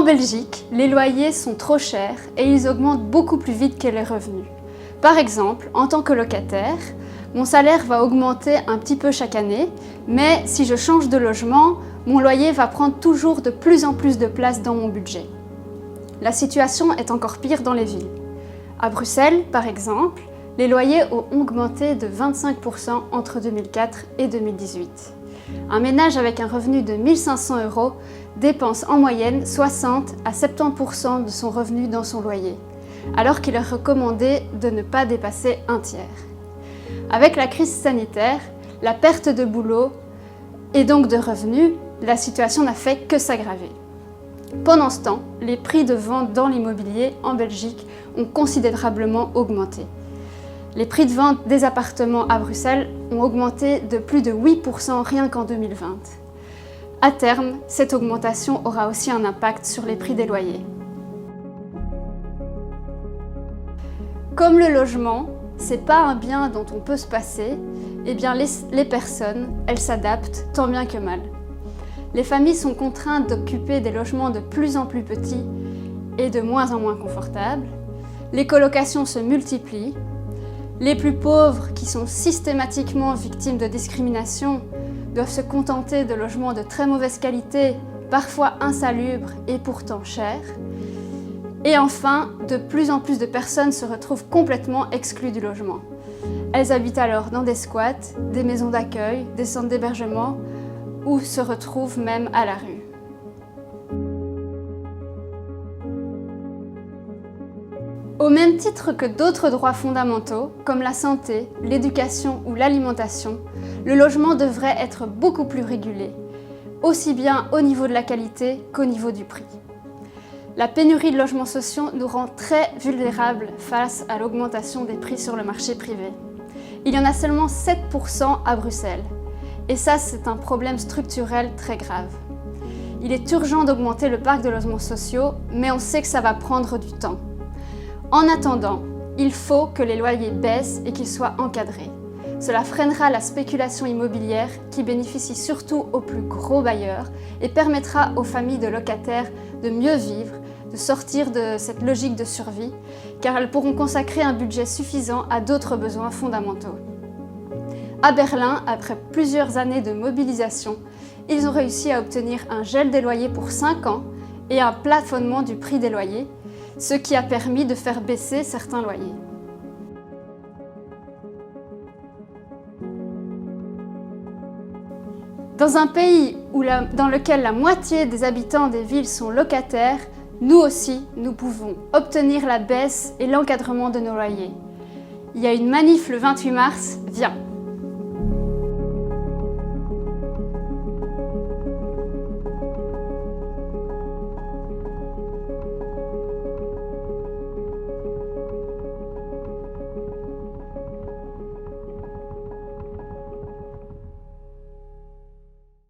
Belgique, les loyers sont trop chers et ils augmentent beaucoup plus vite que les revenus. Par exemple, en tant que locataire, mon salaire va augmenter un petit peu chaque année, mais si je change de logement, mon loyer va prendre toujours de plus en plus de place dans mon budget. La situation est encore pire dans les villes. À Bruxelles, par exemple, les loyers ont augmenté de 25% entre 2004 et 2018. Un ménage avec un revenu de 1 500 € dépense en moyenne 60 à 70% de son revenu dans son loyer, alors qu'il est recommandé de ne pas dépasser un tiers. Avec la crise sanitaire, la perte de boulot et donc de revenus, la situation n'a fait que s'aggraver. Pendant ce temps, les prix de vente dans l'immobilier en Belgique ont considérablement augmenté. Les prix de vente des appartements à Bruxelles ont augmenté de plus de 8% rien qu'en 2020. À terme, cette augmentation aura aussi un impact sur les prix des loyers. Comme le logement, c'est pas un bien dont on peut se passer, eh bien les personnes, elles s'adaptent tant bien que mal. Les familles sont contraintes d'occuper des logements de plus en plus petits et de moins en moins confortables. Les colocations se multiplient. Les plus pauvres, qui sont systématiquement victimes de discrimination, doivent se contenter de logements de très mauvaise qualité, parfois insalubres et pourtant chers. Et enfin, de plus en plus de personnes se retrouvent complètement exclues du logement. Elles habitent alors dans des squats, des maisons d'accueil, des centres d'hébergement ou se retrouvent même à la rue. Au même titre que d'autres droits fondamentaux, comme la santé, l'éducation ou l'alimentation, le logement devrait être beaucoup plus régulé, aussi bien au niveau de la qualité qu'au niveau du prix. La pénurie de logements sociaux nous rend très vulnérables face à l'augmentation des prix sur le marché privé. Il y en a seulement 7% à Bruxelles. Et ça, c'est un problème structurel très grave. Il est urgent d'augmenter le parc de logements sociaux, mais on sait que ça va prendre du temps. En attendant, il faut que les loyers baissent et qu'ils soient encadrés. Cela freinera la spéculation immobilière qui bénéficie surtout aux plus gros bailleurs et permettra aux familles de locataires de mieux vivre, de sortir de cette logique de survie, car elles pourront consacrer un budget suffisant à d'autres besoins fondamentaux. À Berlin, après plusieurs années de mobilisation, ils ont réussi à obtenir un gel des loyers pour 5 ans et un plafonnement du prix des loyers, ce qui a permis de faire baisser certains loyers. Dans un pays dans lequel la moitié des habitants des villes sont locataires, nous aussi, nous pouvons obtenir la baisse et l'encadrement de nos loyers. Il y a une manif le 28 mars, viens!